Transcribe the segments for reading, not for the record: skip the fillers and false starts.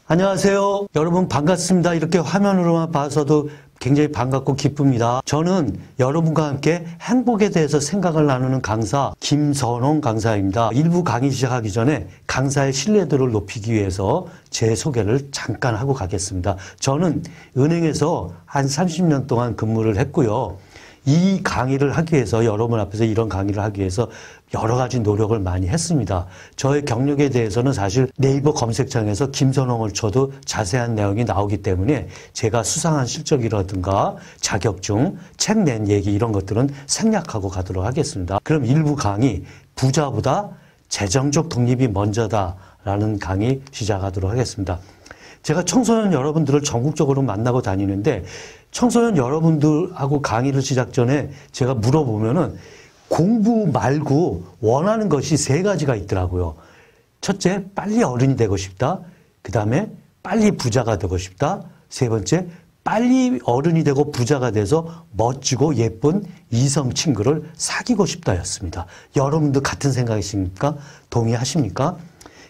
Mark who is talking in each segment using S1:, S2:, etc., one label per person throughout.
S1: 안녕하세요. 여러분 반갑습니다. 이렇게 화면으로만 봐서도 굉장히 반갑고 기쁩니다. 저는 여러분과 함께 행복에 대해서 생각을 나누는 강사 김선홍 강사입니다. 일부 강의 시작하기 전에 강사의 신뢰도를 높이기 위해서 제 소개를 잠깐 하고 가겠습니다. 저는 은행에서 한 30년 동안 근무를 했고요. 이 강의를 하기 위해서, 여러분 앞에서 이런 강의를 하기 위해서 여러 가지 노력을 많이 했습니다. 저의 경력에 대해서는 사실 네이버 검색창에서 김선홍을 쳐도 자세한 내용이 나오기 때문에 제가 수상한 실적이라든가 자격증, 책 낸 얘기 이런 것들은 생략하고 가도록 하겠습니다. 그럼 일부 강의, 부자보다 재정적 독립이 먼저다라는 강의 시작하도록 하겠습니다. 제가 청소년 여러분들을 전국적으로 만나고 다니는데 청소년 여러분들하고 강의를 시작 전에 제가 물어보면은 공부 말고 원하는 것이 3가지가 있더라고요. 첫째, 빨리 어른이 되고 싶다. 그 다음에 빨리 부자가 되고 싶다. 3번째, 빨리 어른이 되고 부자가 돼서 멋지고 예쁜 이성 친구를 사귀고 싶다였습니다. 여러분도 같은 생각이십니까? 동의하십니까?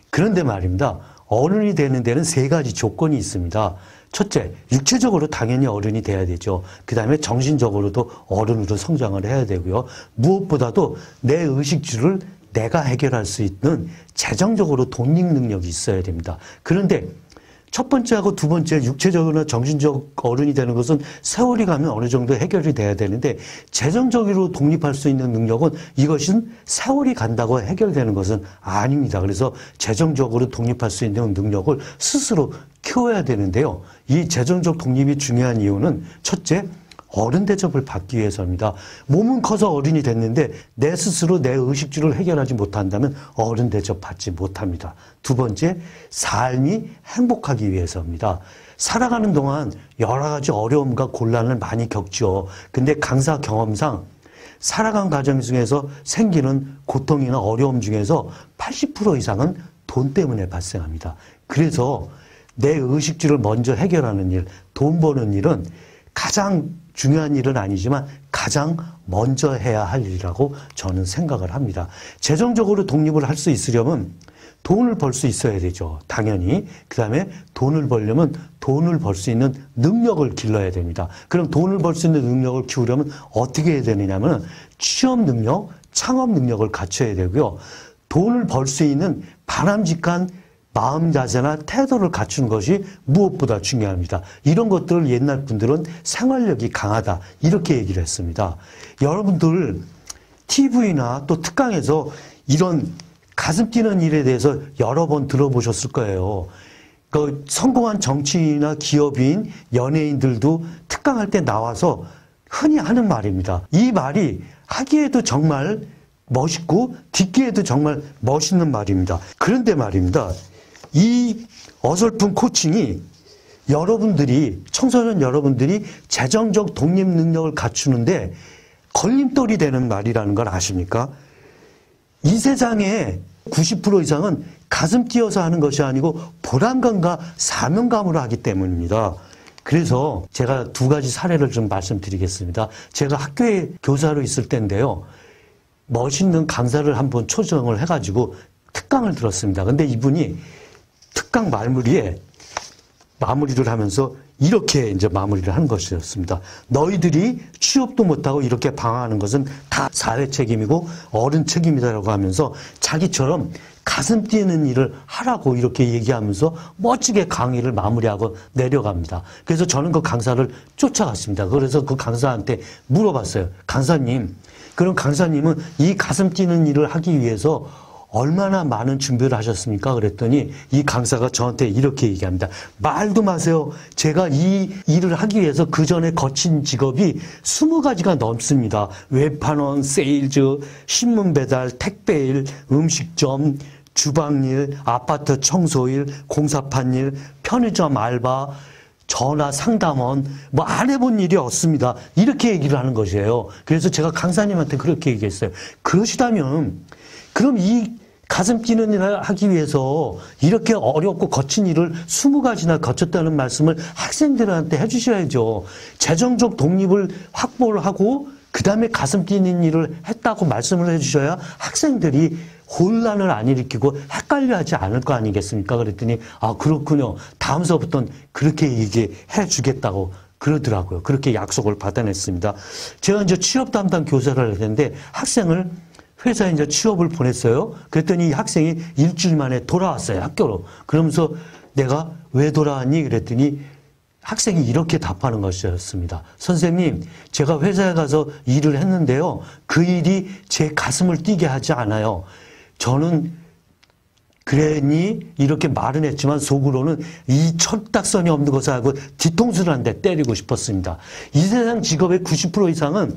S1: 그런데 말입니다. 어른이 되는 데는 3가지 조건이 있습니다. 첫째, 육체적으로 당연히 어른이 돼야 되죠. 그 다음에 정신적으로도 어른으로 성장을 해야 되고요. 무엇보다도 내 의식주를 내가 해결할 수 있는 재정적으로 독립 능력이 있어야 됩니다. 그런데 첫 번째하고 두 번째 육체적으로나 정신적 어른이 되는 것은 세월이 가면 어느 정도 해결이 돼야 되는데 재정적으로 독립할 수 있는 능력은 이것은 세월이 간다고 해결되는 것은 아닙니다. 그래서 재정적으로 독립할 수 있는 능력을 스스로 키워야 되는데요. 이 재정적 독립이 중요한 이유는 첫째, 어른 대접을 받기 위해서입니다. 몸은 커서 어른이 됐는데 내 스스로 내 의식주를 해결하지 못한다면 어른 대접 받지 못합니다. 두 번째, 삶이 행복하기 위해서입니다. 살아가는 동안 여러 가지 어려움과 곤란을 많이 겪죠. 근데 강사 경험상 살아간 과정 중에서 생기는 고통이나 어려움 중에서 80% 이상은 돈 때문에 발생합니다. 그래서 내 의식주를 먼저 해결하는 일, 돈 버는 일은 가장 중요한 일은 아니지만 가장 먼저 해야 할 일이라고 저는 생각을 합니다. 재정적으로 독립을 할 수 있으려면 돈을 벌 수 있어야 되죠. 당연히. 그 다음에 돈을 벌려면 돈을 벌 수 있는 능력을 길러야 됩니다. 그럼 돈을 벌 수 있는 능력을 키우려면 어떻게 해야 되느냐면 취업 능력, 창업 능력을 갖춰야 되고요. 돈을 벌 수 있는 바람직한 마음 자세나 태도를 갖추는 것이 무엇보다 중요합니다. 이런 것들을 옛날 분들은 생활력이 강하다 이렇게 얘기를 했습니다. 여러분들 TV나 또 특강에서 이런 가슴 뛰는 일에 대해서 여러 번 들어보셨을 거예요. 그 성공한 정치인이나 기업인, 연예인들도 특강할 때 나와서 흔히 하는 말입니다. 이 말이 하기에도 정말 멋있고 듣기에도 정말 멋있는 말입니다. 그런데 말입니다. 이 어설픈 코칭이 여러분들이, 청소년 여러분들이 재정적 독립 능력을 갖추는데 걸림돌이 되는 말이라는 걸 아십니까? 이 세상에 90% 이상은 가슴 뛰어서 하는 것이 아니고 보람감과 사명감으로 하기 때문입니다. 그래서 제가 2가지 사례를 좀 말씀드리겠습니다. 제가 학교에 교사로 있을 때인데요. 멋있는 강사를 한번 초청을 해가지고 특강을 들었습니다. 근데 이분이 특강 마무리에 마무리를 하면서 이렇게 이제 마무리를 하는 것이었습니다. 너희들이 취업도 못하고 이렇게 방황하는 것은 다 사회 책임이고 어른 책임이다라고 하면서 자기처럼 가슴 뛰는 일을 하라고 이렇게 얘기하면서 멋지게 강의를 마무리하고 내려갑니다. 그래서 저는 그 강사를 쫓아갔습니다. 그래서 그 강사한테 물어봤어요. 강사님, 그럼 강사님은 이 가슴 뛰는 일을 하기 위해서 얼마나 많은 준비를 하셨습니까? 그랬더니 이 강사가 저한테 이렇게 얘기합니다. 말도 마세요. 제가 이 일을 하기 위해서 그 전에 거친 직업이 20가지가 넘습니다. 웹판원, 세일즈, 신문 배달, 택배일, 음식점, 주방일, 아파트 청소일, 공사판일, 편의점 알바, 전화 상담원, 뭐 안 해본 일이 없습니다. 이렇게 얘기를 하는 것이에요. 그래서 제가 강사님한테 그렇게 얘기했어요. 그러시다면 그럼 이 가슴 뛰는 일을 하기 위해서 이렇게 어렵고 거친 일을 20가지나 거쳤다는 말씀을 학생들한테 해주셔야죠. 재정적 독립을 확보를 하고 그 다음에 가슴 뛰는 일을 했다고 말씀을 해주셔야 학생들이 혼란을 안 일으키고 헷갈려하지 않을 거 아니겠습니까? 그랬더니 아 그렇군요. 다음 수업부터는 그렇게 얘기해 주겠다고 그러더라고요. 그렇게 약속을 받아냈습니다. 제가 이제 취업 담당 교사를 했는데 학생을 회사에 이제 취업을 보냈어요. 그랬더니 이 학생이 일주일 만에 돌아왔어요. 학교로. 그러면서 내가 왜 돌아왔니? 그랬더니 학생이 이렇게 답하는 것이었습니다. 선생님, 제가 회사에 가서 일을 했는데요. 그 일이 제 가슴을 뛰게 하지 않아요. 저는 그랬니? 이렇게 말은 했지만 속으로는 이 철딱선이 없는 것을 알고 뒤통수를 한 대 때리고 싶었습니다. 이 세상 직업의 90% 이상은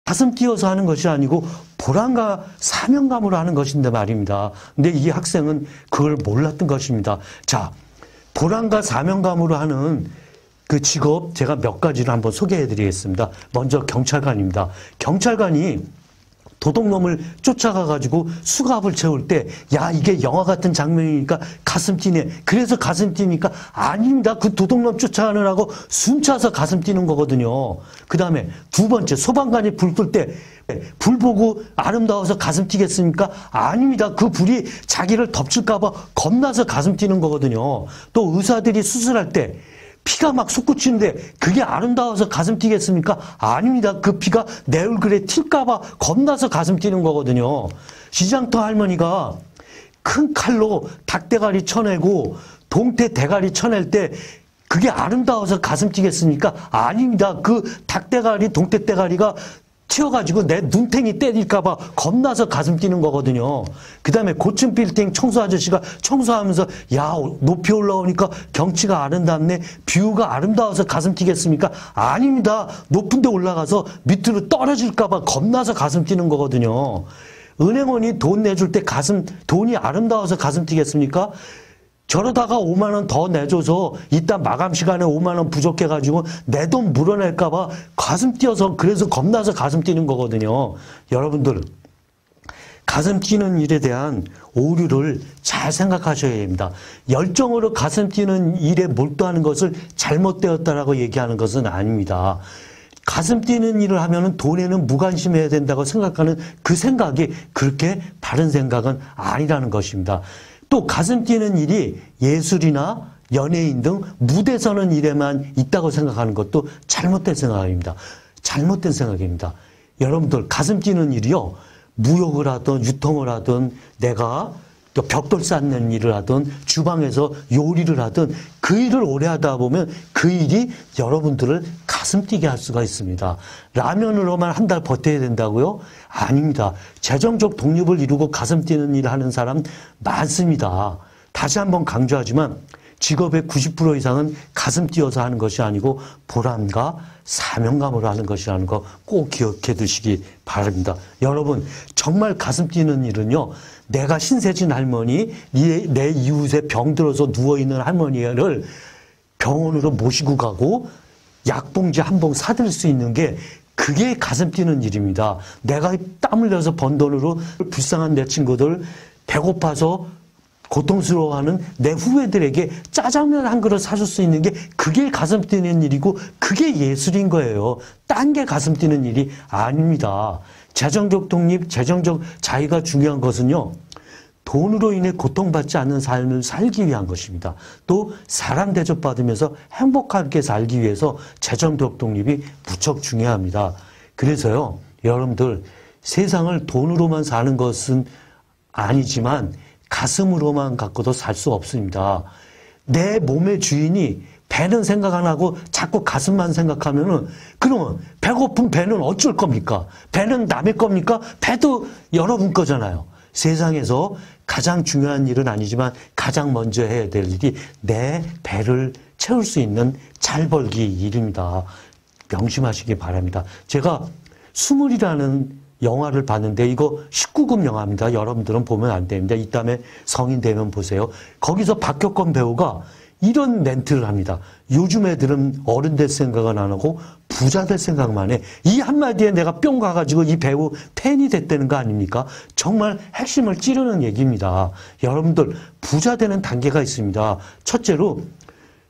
S1: 가슴 뛰어서 하는 것이 아니고 보람과 사명감으로 하는 것인데 말입니다. 근데 이 학생은 그걸 몰랐던 것입니다. 자, 보람과 사명감으로 하는 그 직업 제가 몇 가지를 한번 소개해 드리겠습니다. 먼저 경찰관입니다. 경찰관이 도둑놈을 쫓아가가지고 수갑을 채울 때, 야, 이게 영화 같은 장면이니까 가슴 뛰네. 그래서 가슴 뛰니까 아닙니다. 그 도둑놈 쫓아가느라고 숨차서 가슴 뛰는 거거든요. 그 다음에 두 번째, 소방관이 불 끌 때, 불 보고 아름다워서 가슴 뛰겠습니까? 아닙니다. 그 불이 자기를 덮칠까봐 겁나서 가슴 뛰는 거거든요. 또 의사들이 수술할 때, 피가 막 솟구치는데 그게 아름다워서 가슴 뛰겠습니까? 아닙니다. 그 피가 내 얼굴에 튈까봐 겁나서 가슴 뛰는 거거든요. 시장터 할머니가 큰 칼로 닭대가리 쳐내고 동태 대가리 쳐낼 때 그게 아름다워서 가슴 뛰겠습니까? 아닙니다. 그 닭대가리, 동태 대가리가 튀어가지고 내 눈탱이 때릴까봐 겁나서 가슴 뛰는 거거든요. 그 다음에 고층 빌딩 청소 아저씨가 청소하면서 야, 높이 올라오니까 경치가 아름답네. 뷰가 아름다워서 가슴 뛰겠습니까? 아닙니다. 높은 데 올라가서 밑으로 떨어질까봐 겁나서 가슴 뛰는 거거든요. 은행원이 돈 내줄 때 돈이 아름다워서 가슴 뛰겠습니까? 저러다가 5만 원 더 내줘서 이따 마감 시간에 5만 원 부족해가지고 내 돈 물어낼까봐 가슴 뛰어서 그래서 겁나서 가슴 뛰는 거거든요. 여러분들 가슴 뛰는 일에 대한 오류를 잘 생각하셔야 됩니다. 열정으로 가슴 뛰는 일에 몰두하는 것을 잘못되었다라고 얘기하는 것은 아닙니다. 가슴 뛰는 일을 하면은 돈에는 무관심해야 된다고 생각하는 그 생각이 그렇게 바른 생각은 아니라는 것입니다. 또 가슴 뛰는 일이 예술이나 연예인 등 무대 서는 일에만 있다고 생각하는 것도 잘못된 생각입니다. 잘못된 생각입니다. 여러분들 가슴 뛰는 일이요. 무역을 하든 유통을 하든 내가 또 벽돌 쌓는 일을 하든 주방에서 요리를 하든 그 일을 오래 하다 보면 그 일이 여러분들을 가슴 뛰게 할 수가 있습니다. 라면으로만 한 달 버텨야 된다고요? 아닙니다. 재정적 독립을 이루고 가슴 뛰는 일을 하는 사람 많습니다. 다시 한번 강조하지만 직업의 90% 이상은 가슴 뛰어서 하는 것이 아니고 보람과 사명감으로 하는 것이라는 거 꼭 기억해 두시기 바랍니다. 여러분 정말 가슴 뛰는 일은요. 내가 신세진 할머니, 내 이웃에 병 들어서 누워있는 할머니를 병원으로 모시고 가고 약봉지 한 봉 사들 수 있는 게 그게 가슴 뛰는 일입니다. 내가 땀 흘려서 번 돈으로 불쌍한 내 친구들 배고파서 고통스러워하는 내 후배들에게 짜장면 한 그릇 사줄 수 있는 게 그게 가슴 뛰는 일이고 그게 예술인 거예요. 딴 게 가슴 뛰는 일이 아닙니다. 재정적 독립, 재정적 자유가 중요한 것은요. 돈으로 인해 고통받지 않는 삶을 살기 위한 것입니다. 또 사람 대접받으면서 행복하게 살기 위해서 재정적 독립이 무척 중요합니다. 그래서요. 여러분들 세상을 돈으로만 사는 것은 아니지만 가슴으로만 갖고도 살 수 없습니다. 내 몸의 주인이 배는 생각 안 하고 자꾸 가슴만 생각하면은 그러면 배고픈 배는 어쩔 겁니까? 배는 남의 겁니까? 배도 여러분 거잖아요. 세상에서 가장 중요한 일은 아니지만 가장 먼저 해야 될 일이 내 배를 채울 수 있는 잘 벌기 일입니다. 명심하시기 바랍니다. 제가 스물이라는 영화를 봤는데 이거 19금 영화입니다. 여러분들은 보면 안 됩니다. 이따음에 성인 되면 보세요. 거기서 박혁건 배우가 이런 멘트를 합니다. 요즘 애들은 어른 될 생각은 안 하고 부자 될 생각만 해. 이 한마디에 내가 뿅 가가지고 이 배우 팬이 됐다는 거 아닙니까? 정말 핵심을 찌르는 얘기입니다. 여러분들 부자 되는 단계가 있습니다. 첫째로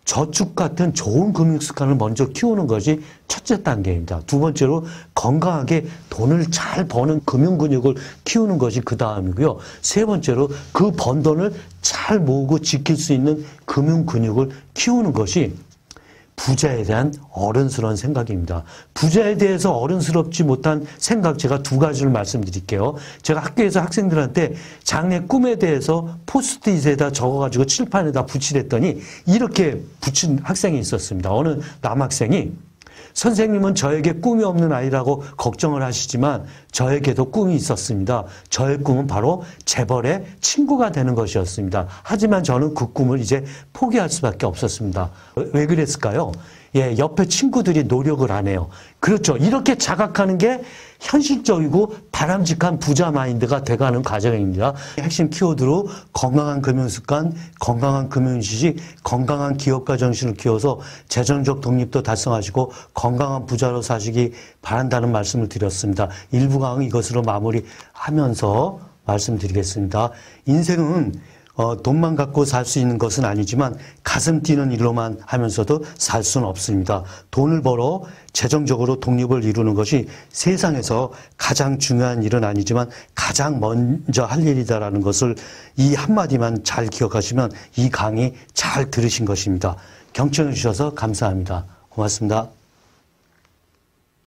S1: 저축 같은 좋은 금융 습관을 먼저 키우는 것이 첫째 단계입니다. 두 번째로 건강하게 돈을 잘 버는 금융 근육을 키우는 것이 그 다음이고요. 세 번째로 그 번 돈을 잘 모으고 지킬 수 있는 금융 근육을 키우는 것이 부자에 대한 어른스러운 생각입니다. 부자에 대해서 어른스럽지 못한 생각 제가 두 가지를 말씀드릴게요. 제가 학교에서 학생들한테 장래 꿈에 대해서 포스트잇에다 적어가지고 칠판에다 붙이랬더니 이렇게 붙인 학생이 있었습니다. 어느 남학생이 선생님은 저에게 꿈이 없는 아이라고 걱정을 하시지만 저에게도 꿈이 있었습니다. 저의 꿈은 바로 재벌의 친구가 되는 것이었습니다. 하지만 저는 그 꿈을 이제 포기할 수밖에 없었습니다. 왜 그랬을까요? 옆에 친구들이 노력을 안 해요. 그렇죠. 이렇게 자각하는 게 현실적이고 바람직한 부자 마인드가 돼가는 과정입니다. 핵심 키워드로 건강한 금융습관, 건강한 금융지식, 건강한 기업가 정신을 키워서 재정적 독립도 달성하시고 건강한 부자로 사시기 바란다는 말씀을 드렸습니다. 일부 강의 이것으로 마무리하면서 말씀드리겠습니다. 인생은 돈만 갖고 살 수 있는 것은 아니지만 가슴 뛰는 일로만 하면서도 살 수는 없습니다. 돈을 벌어 재정적으로 독립을 이루는 것이 세상에서 가장 중요한 일은 아니지만 가장 먼저 할 일이다라는 것을 이 한마디만 잘 기억하시면 이 강의 잘 들으신 것입니다. 경청해 주셔서 감사합니다. 고맙습니다.